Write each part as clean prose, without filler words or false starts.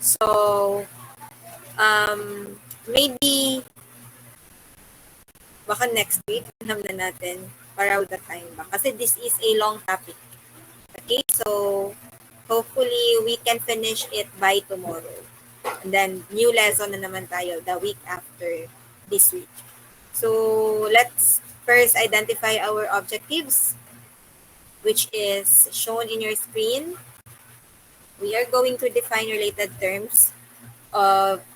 So, maybe baka next week, alam na natin para with the time ba. Kasi this is a long topic. Okay, so hopefully we can finish it by tomorrow. And then new lesson na naman tayo the week after this week. So let's first identify our objectives, which is shown in your screen. We are going to define related terms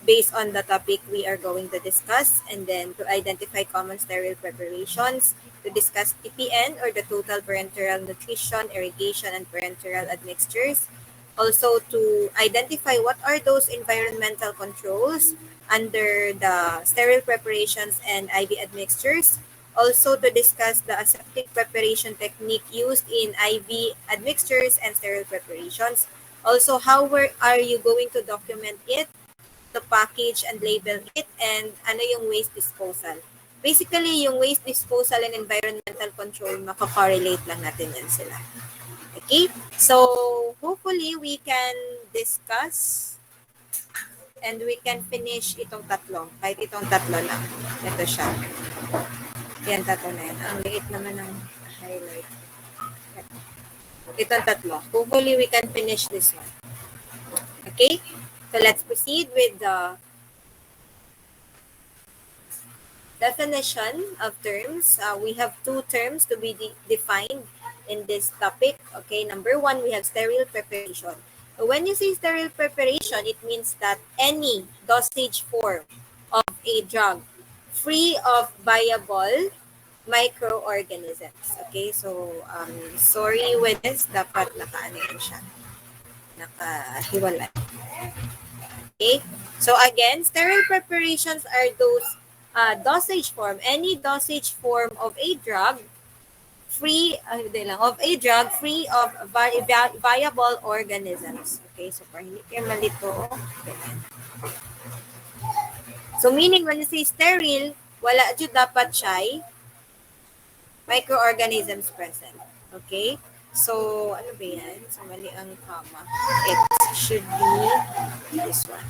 based on the topic we are going to discuss, and then to identify common sterile preparations, to discuss TPN or the total parenteral nutrition, irrigation, and parenteral admixtures. Also to identify what are those environmental controls under the sterile preparations and IV admixtures. Also to discuss the aseptic preparation technique used in IV admixtures and sterile preparations. Also, how are you going to document it, to package and label it, and ano yung waste disposal. Basically, yung waste disposal and environmental control, makakorelate lang natin yan sila. Okay? So, hopefully, we can discuss and we can finish itong tatlo. Kahit itong tatlo lang. Ito siya. Yan, tatlo na yan. Ang liit naman ng highlight. Itong tatlo. Hopefully, we can finish this one. Okay? So, let's proceed with the definition of terms. We have two terms to be defined in this topic. Okay, number one, we have sterile preparation. So when you say sterile preparation, it means that any dosage form of a drug free of viable microorganisms. Okay, so sorry with this, dapat nakaano yun siya. Nakahiwalay. Okay, so again, sterile preparations are those dosage form, any dosage form of a drug free of viable organisms. Okay, so para hindi kayo malito. So meaning when you say sterile, wala jud dapat siya microorganisms present. Okay? So ano ba yan? So mali ang comma. It should be this one.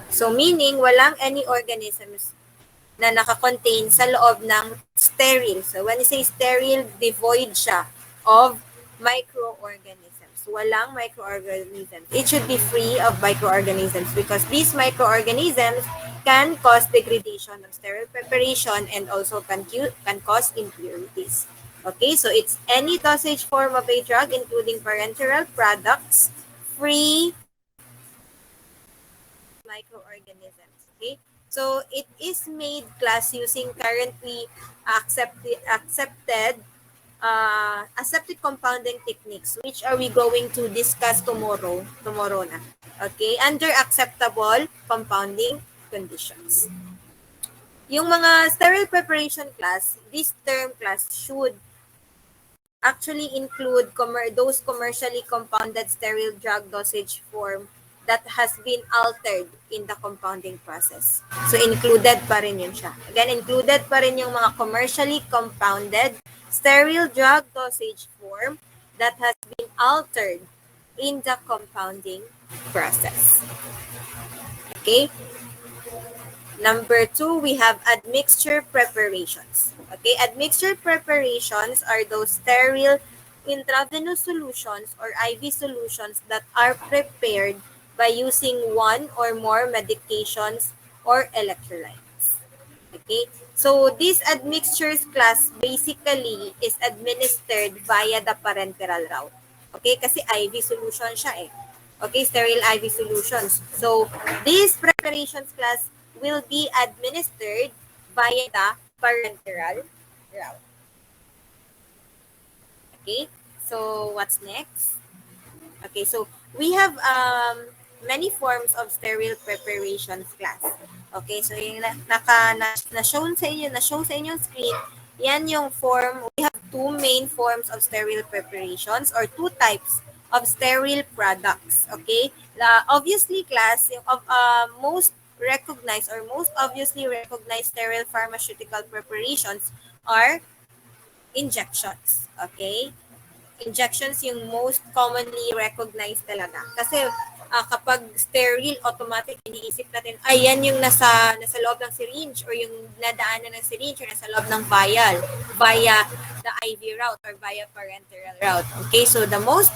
So meaning walang any organisms na nakakontain sa loob ng sterile. So when you say sterile, devoid siya of microorganisms. Walang microorganisms. It should be free of microorganisms because these microorganisms can cause degradation of sterile preparation and also can cause impurities. Okay, so it's any dosage form of a drug including parenteral products free microorganisms. Okay, so it is made class using currently accepted aseptic compounding techniques, which are we going to discuss tomorrow na. Okay, under acceptable compounding conditions. Yung mga sterile preparation class, this term class should actually include those commercially compounded sterile drug dosage form that has been altered in the compounding process. So, included pa rin yun siya. Again, included pa rin yung mga commercially compounded sterile drug dosage form that has been altered in the compounding process. Okay? Number 2, we have admixture preparations. Okay, admixture preparations are those sterile intravenous solutions or IV solutions that are prepared by using one or more medications or electrolytes. Okay, so this admixtures class basically is administered via the parenteral route. Okay, kasi IV solution siya eh. Okay, sterile IV solutions. So, these preparations class will be administered via the parenteral route. Okay, so what's next? Okay, so we have many forms of sterile preparations class. Okay, so yung na-show sa inyo screen, yan yung form. We have two main forms of sterile preparations or two types of sterile products. Okay, obviously class, yung most recognized or most obviously recognized sterile pharmaceutical preparations are injections. Okay, injections yung most commonly recognized talaga. Kasi kapag sterile, automatic iniisip natin, ay yan yung nasa loob ng syringe or yung nadaanan ng syringe or nasa loob ng vial via the IV route or via parenteral route. Okay, so the most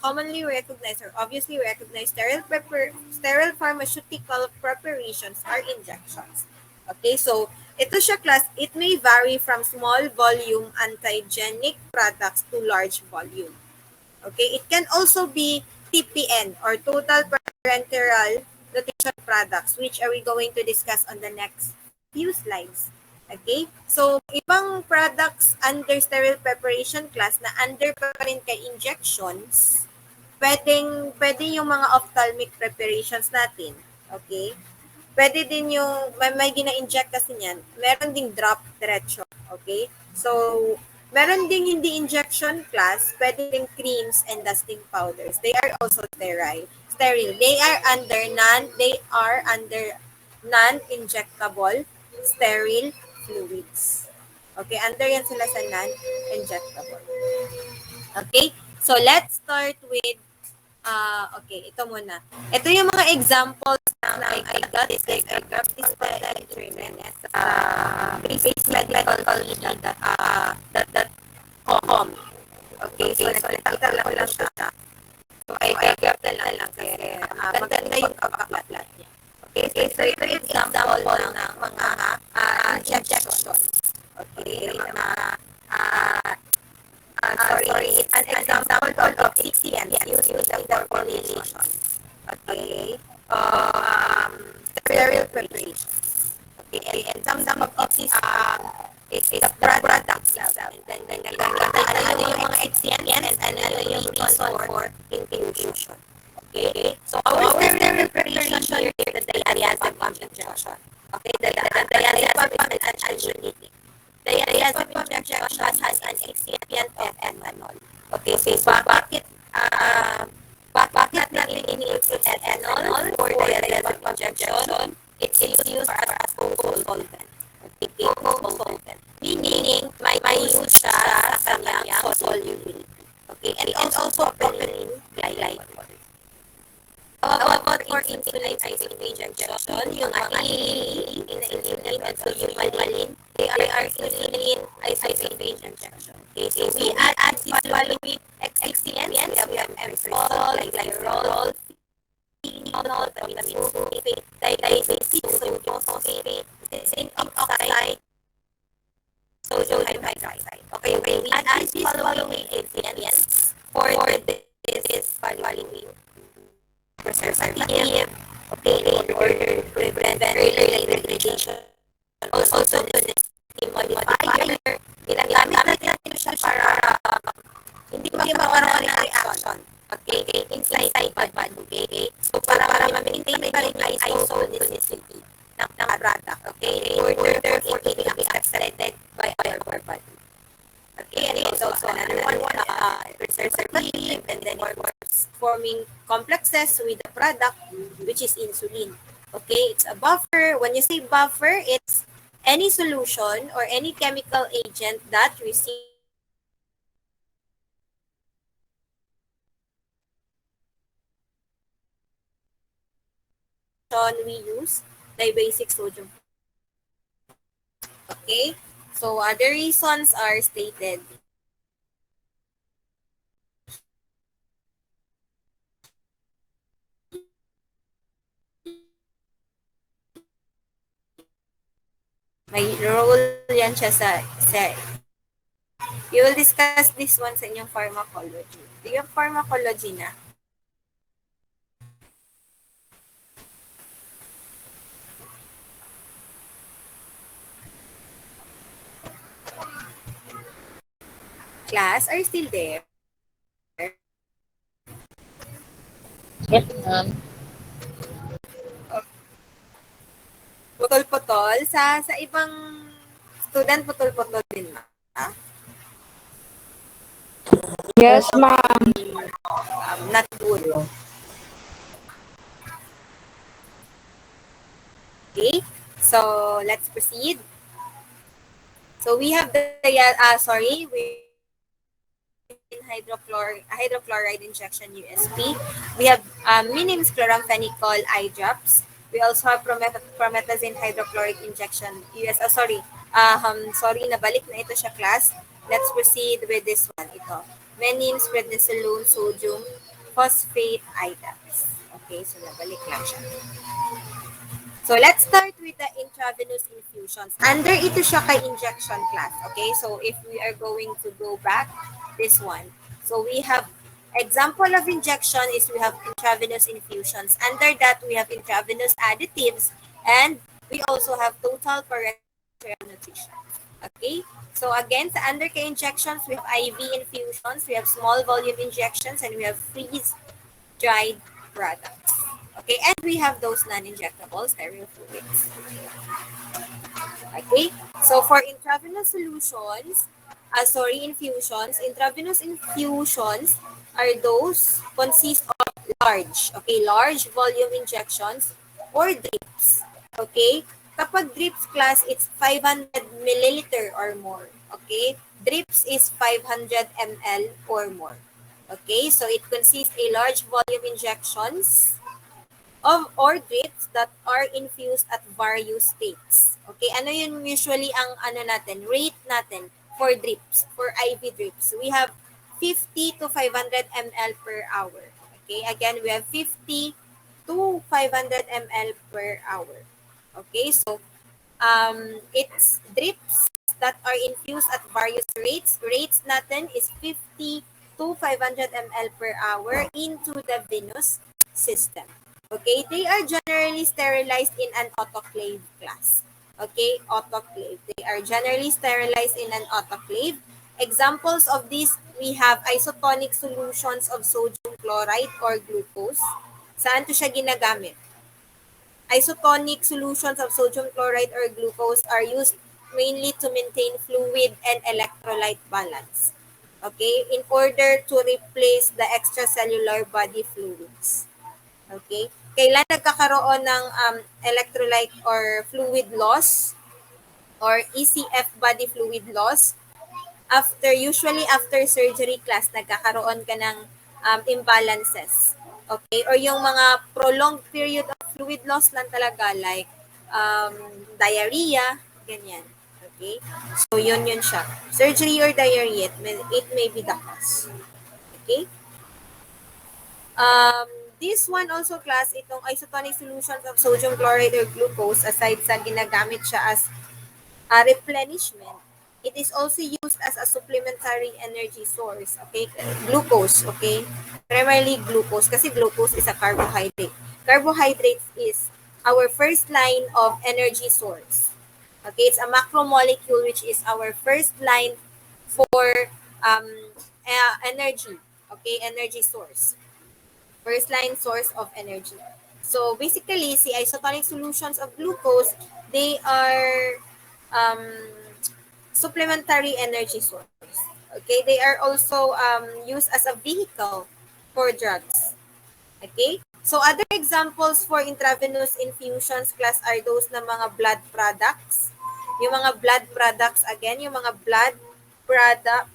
commonly recognized or obviously recognized sterile pharmaceutical preparations are injections. Okay, so ito siya class, it may vary from small volume antigenic products to large volume. Okay, it can also be TPN or total parenteral nutrition products, which are we going to discuss on the next few slides. Okay, so ibang products under sterile preparation class na under pa rin kay injections, pwede yung mga ophthalmic preparations natin. Okay, pwede din yung, may gina-inject kasi niyan, meron ding drop diretso. Okay? So, meron ding hindi injection class, pwede ding creams and dusting powders. They are also sterile. They are under non-injectable sterile fluids. Okay, under yan sila sa non-injectable. Okay? So, let's start with okay, ito muna. Ito yung mga examples ng I got this internet basic medical college .com. Okay, so nakita lang siya. So, I got na lang kasi maganda yung pagkaklat niya. Okay, so ito yung example ng mga injections. Okay, sorry, it's an example of excipients used in the formulation. Okay. Sterile preparation. Okay, and some of these is a products lang. And then ano yung mga excipients and ano yung reason for infusion. Okay, so our sterile preparation here is the diazepam injection. Okay, the diazepam injection. The diazepam injection has an excipient of ethanol. Okay, so bakit natin ini-use ethanol for the diazepam injection? It's used as a co-solvent. Okay, co-solvent. Meaning, may use siya sa kanyang solubility. Okay, and also propylene glycol. About for insulin injection, yung ating insulin and sulfaline, they are insulin isoprene injection. Okay, so we add sulfaline excipients, we have erythritol, glycerol, phenol, vitamin sulfate, diabetic sodium phosphate, zinc oxide, sodium hydroxide. Okay, we add these following excipients for this following preservative, okay, in order to prevent early degradation. Also, the modifier, ginagamit natin siya para hindi magkaroon ng reaction. Okay, inside bad. Okay, so para ma-maintain pa rin yung isotonicity ng product. Okay, in order for it to be accepted by our body. Okay, and it's also another one, preservative, and then forming complexes with the product, which is insulin. Okay, it's a buffer. When you say buffer, it's any solution or any chemical agent that receives we use dibasic sodium. Okay, so other reasons are stated. May role yan siya sa you will discuss this one sa inyong pharmacology. Do you have pharmacology na? Class, are you still there? Yes, ma'am. Putol-putol. Sa ibang student, putol-putol din ba? Yes, ma'am. Not good. Okay, so let's proceed. So we have we hydrochloride injection USP. We have Minims chloramphenicol eye drops. We also have promethazine hydrochloric injection US. Sorry, nabalik na ito siya class. Let's proceed with this one. Ito. Minims prednisolone sodium phosphate eye drops. Okay, so nabalik lang siya. So let's start with the intravenous infusions. Under ito siya kay injection class. Okay, so if we are going to go back, this one. So we have example of injection is we have intravenous infusions. Under that, we have intravenous additives and we also have total parenteral nutrition. Okay, so again, sa under kay injections, we have IV infusions, we have small volume injections, and we have freeze-dried products. Okay, and we have those non-injectable sterile fluids. Okay, so for intravenous infusions are those consist of large volume injections or drips. Okay, kapag drips class, it's 500 milliliter or more. Okay, drips is 500 ml or more. Okay, so it consists a large volume injections of or drips that are infused at various states. Okay, ano yun usually ang rate natin for drips, for IV drips. We have 50 to 500 ml per hour. Okay, again, we have 50 to 500 ml per hour. Okay, so it's drips that are infused at various rates. Rates natin is 50 to 500 ml per hour into the venous system. Okay, they are generally sterilized in an autoclave class. Okay, autoclave. They are generally sterilized in an autoclave. Examples of these, we have isotonic solutions of sodium chloride or glucose. Saan to siya ginagamit? Isotonic solutions of sodium chloride or glucose are used mainly to maintain fluid and electrolyte balance. Okay, in order to replace the extracellular body fluids. Okay? Kailan nagkakaroon ng electrolyte or fluid loss or ECF body fluid loss? Usually after surgery class, nagkakaroon ka ng imbalances. Okay? Or yung mga prolonged period of fluid loss lang talaga like diarrhea, ganyan. Okay? So, yun siya. Surgery or diarrhea, it may be the cause. Okay? This one also class, itong isotonic solutions of sodium chloride or glucose, aside sa ginagamit siya as a replenishment, it is also used as a supplementary energy source. Okay? Glucose, okay? Primarily glucose, kasi glucose is a carbohydrate. Carbohydrates is our first line of energy source. Okay? It's a macromolecule which is our first line for energy. Okay? Energy source. First line source of energy. So basically, si isotonic solutions of glucose, they are supplementary energy source. Okay, they are also used as a vehicle for drugs. Okay, so other examples for intravenous infusions class are those na mga blood products. Yung mga blood products, again, yung mga blood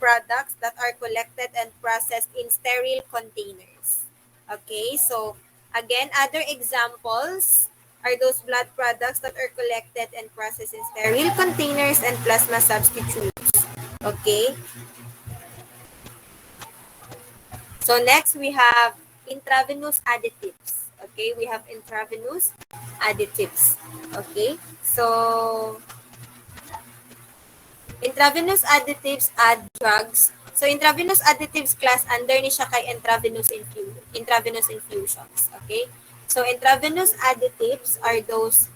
products that are collected and processed in sterile containers. Okay, so again, other examples are those blood products that are collected and processed in sterile containers and plasma substitutes. Okay. So next we have intravenous additives. Okay, we have intravenous additives. Okay, so intravenous additives add drugs. So, intravenous additives class, under ni siya kay intravenous infusions. Okay? So, intravenous additives are those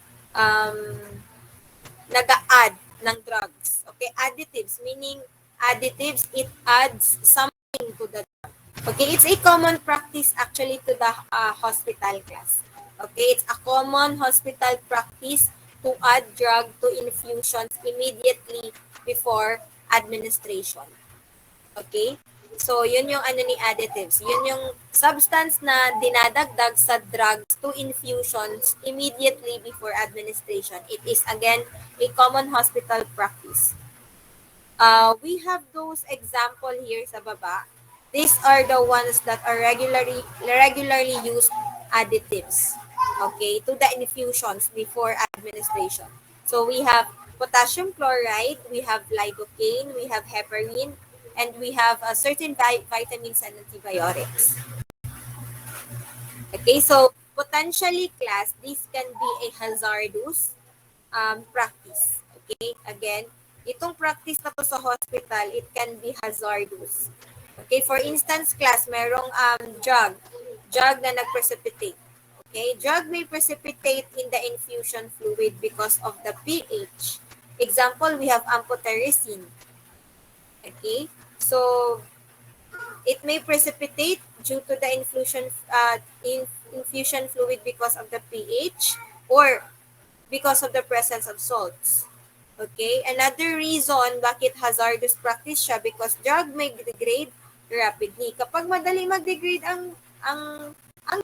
nag-add ng drugs. Okay? Additives, meaning additives, it adds something to the drug. Okay? It's a common practice actually to the hospital class. Okay? It's a common hospital practice to add drug to infusions immediately before administration. Okay? So, yun yung additives. Yun yung substance na dinadagdag sa drugs to infusions immediately before administration. It is, again, a common hospital practice. We have those example here sa baba. These are the ones that are regularly used additives, okay, to the infusions before administration. So we have potassium chloride, we have lidocaine, we have heparin, and we have certain vitamins and antibiotics. Okay, so potentially class, this can be a hazardous practice. Okay, again, itong practice na to sa hospital, it can be hazardous. Okay, for instance, class, merong drug na nag-precipitate. Okay, drug may precipitate in the infusion fluid because of the pH. Example, we have amphotericin. Okay, so it may precipitate due to the infusion fluid because of the pH or because of the presence of salts. Okay? Another reason bakit hazardous practice siya because drug may degrade rapidly. Kapag madali mag-degrade ang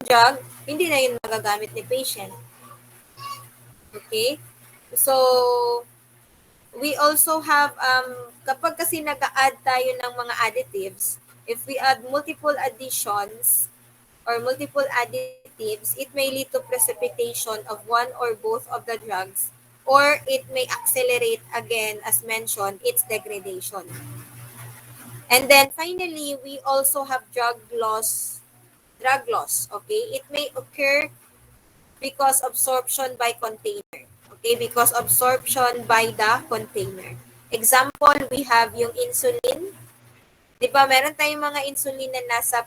drug, hindi na yun magagamit ni patient. Okay? So, we also have, kapag kasi nag-add tayo ng mga additives, if we add multiple additions or multiple additives, it may lead to precipitation of one or both of the drugs, or it may accelerate, again, as mentioned, its degradation. And then finally, we also have drug loss. Okay? It may occur because absorption by container. Okay, because absorption by the container. Example, we have yung insulin. Di ba, meron tayong mga insulin na nasa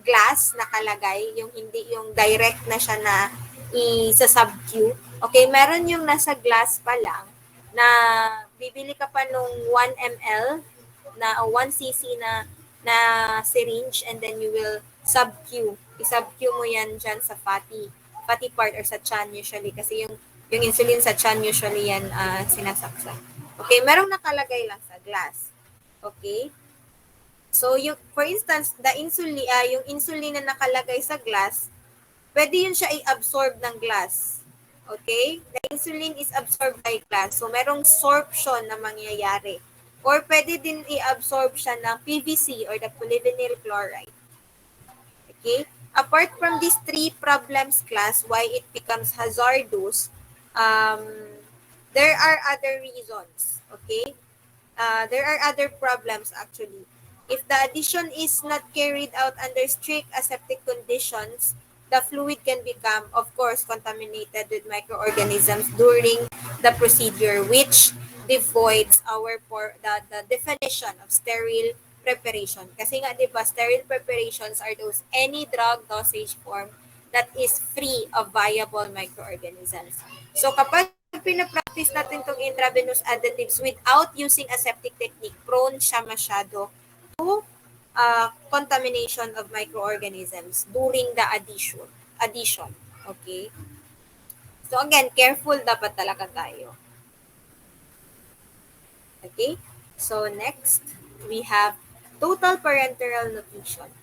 glass nakalagay, yung hindi yung direct na siya na isa-sub-Q. Okay, meron yung nasa glass pa lang na bibili ka pa nung 1 ml na 1 cc na syringe and then you will sub-Q. I-sub-Q mo yan dyan sa fatty part or sa chan usually kasi yung insulin sa chan usually yan sinasaksak. Okay, merong nakalagay lang sa glass. Okay? So, for instance, yung insulin na nakalagay sa glass, pwede yun siya i-absorb ng glass. Okay? The insulin is absorbed by glass. So, merong sorption na mangyayari. Or pwede din i-absorb siya ng PVC or the polyvinyl chloride. Okay? Apart from these three problems class, why it becomes hazardous, there are other reasons. Okay? There are other problems actually. If the addition is not carried out under strict aseptic conditions, the fluid can become, of course, contaminated with microorganisms during the procedure, which devoids the definition of sterile preparation. Kasi nga, di ba, sterile preparations are those any drug dosage form that is free of viable microorganisms. So kapag pinapractice natin itong intravenous additives without using aseptic technique, prone siya masyado to contamination of microorganisms during the addition. Okay? So again, careful dapat talaga tayo. Okay? So next, we have total parenteral nutrition.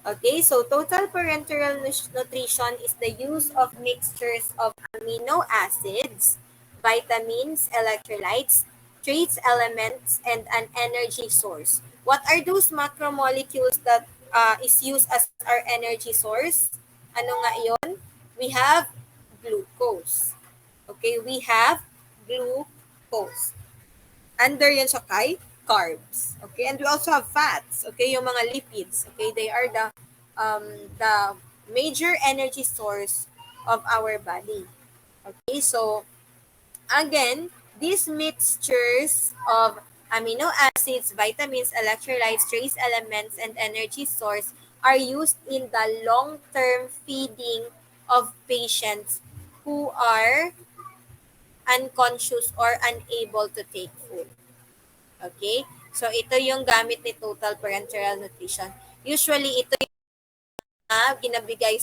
Okay, so total parenteral nutrition is the use of mixtures of amino acids, vitamins, electrolytes, trace elements, and an energy source. What are those macromolecules that is used as our energy source? Ano nga yon? We have glucose. Okay, we have glucose. Under yan siya kay carbs. Okay, and we also have fats. Okay, yung mga lipids. Okay, they are the major energy source of our body. Okay, so again, these mixtures of amino acids, vitamins, electrolytes, trace elements, and energy source are used in the long-term feeding of patients who are unconscious or unable to take food. Okay? So, ito yung gamit ni Total Parenteral Nutrition. Usually, ito yung ginabigay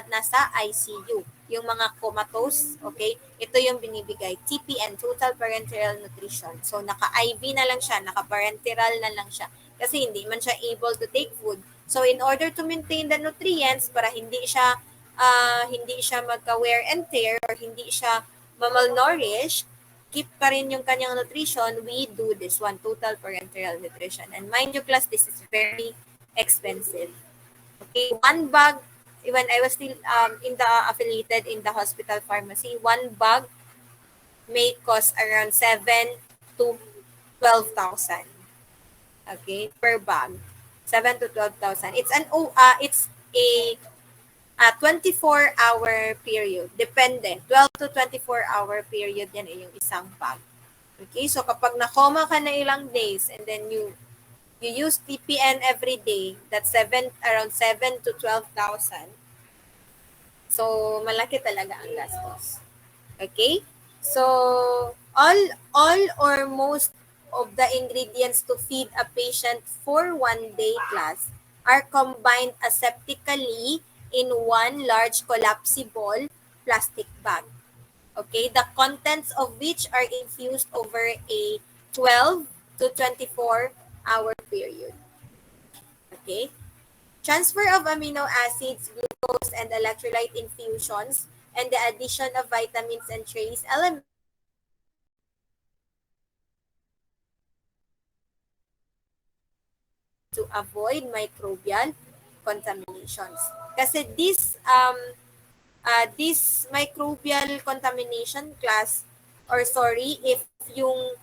nasa ICU. Yung mga comatose, okay? Ito yung binibigay. TPN, Total Parenteral Nutrition. So, naka-IV na lang siya, naka-parenteral na lang siya. Kasi hindi man siya able to take food. So, in order to maintain the nutrients, para hindi siya magka-wear and tear or hindi siya malnourish, keep pa rin yung kanyang nutrition, we do this one, total parenteral nutrition. And mind you class, this is very expensive. Okay, one bag, when I was still in the affiliated in the hospital pharmacy, one bag may cost around 7 to 12,000. Okay, per bag. 7 to 12,000. It's a 24-hour period. Depende. 12 to 24-hour period yan yung isang bag. Okay, so kapag na-coma ka na ilang days and then you use TPN every day, that's around 7 to 12,000. So, malaki talaga ang gastos. Okay? So, all or most of the ingredients to feed a patient for 1 day class are combined aseptically in one large collapsible plastic bag. Okay? The contents of which are infused over a 12 to 24-hour period. Okay? Transfer of amino acids, glucose, and electrolyte infusions, and the addition of vitamins and trace elements to avoid microbial contaminations. Kasi this microbial contamination class, or sorry, if yung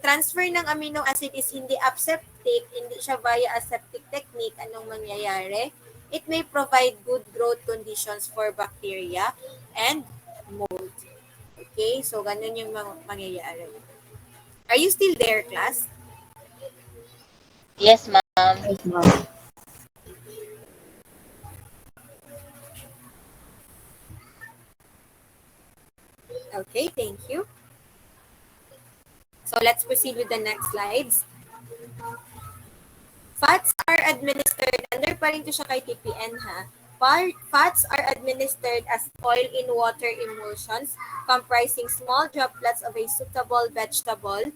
transfer ng amino acid is hindi aseptic, hindi siya via aseptic technique, anong mangyayari? It may provide good growth conditions for bacteria and mold. Okay, so ganun yung mangyayari. Are you still there, class? Yes, ma'am. Yes, ma'am. Okay, thank you. So let's proceed with the next slides. Fats are administered, under pa rin to siya kay TPN ha. Fats are administered as oil in water emulsions comprising small droplets of a suitable vegetable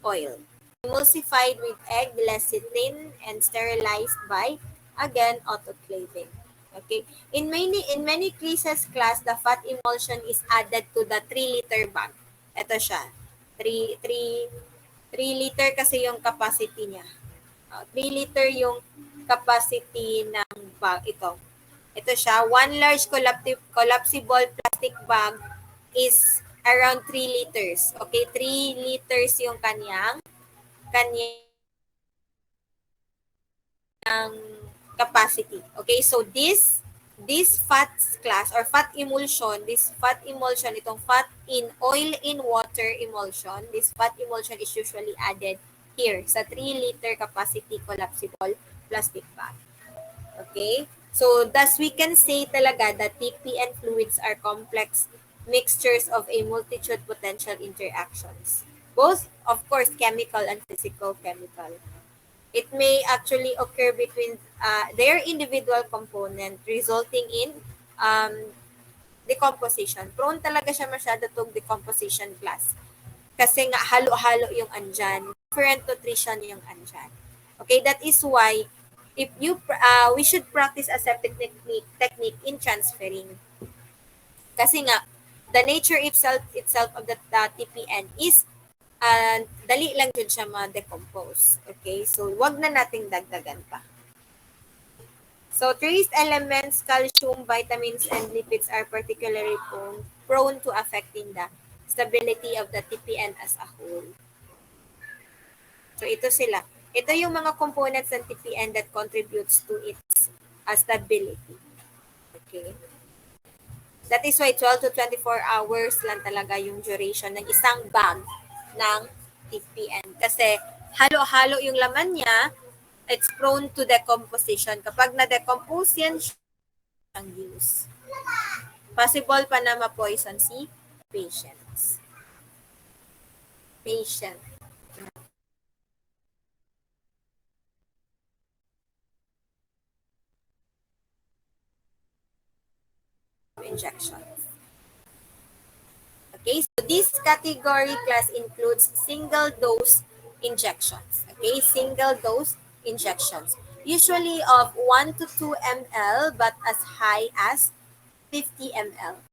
oil, emulsified with egg lecithin and sterilized by, again, autoclaving. Okay. In many cases, class, the fat emulsion is added to the 3-liter bag. Ito siya. 3 liter kasi yung capacity niya. 3 liter yung capacity ng bag ito. Ito siya, one large collapsible plastic bag is around 3 liters. Okay, 3 liters yung kanyang capacity. Okay, so this fats class or fat emulsion, itong fat in oil in water emulsion, this fat emulsion is usually added here sa 3-liter capacity collapsible plastic bag. Okay? So, thus we can say talaga that TPN fluids are complex mixtures of a multitude potential interactions. Both, of course, chemical and physical-chemical. It may actually occur between their individual component resulting in decomposition. Prone talaga siya masyado tong decomposition class. Kasi nga halo-halo yung andyan. Different nutrition yung andyan. Okay, that is why if we should practice aseptic technique in transferring. Kasi nga the nature itself of the TPN is dali lang dyan siya ma-decompose. Okay, so wag na nating dagdagan pa. So trace elements, calcium, vitamins, and lipids are particularly prone to affecting the stability of the TPN as a whole. So ito sila. Ito yung mga components ng TPN that contributes to its stability. Okay. That is why 12 to 24 hours lang talaga yung duration ng isang bag ng TPN. Kasi halo-halo yung laman niya, it's prone to decomposition. Kapag na-decompose yan, ang use. Possible pa na ma-poison si patients. Injections. Okay, so this category class includes single-dose injections. Okay, single-dose injections. Usually of 1 to 2 ml but as high as 50 ml.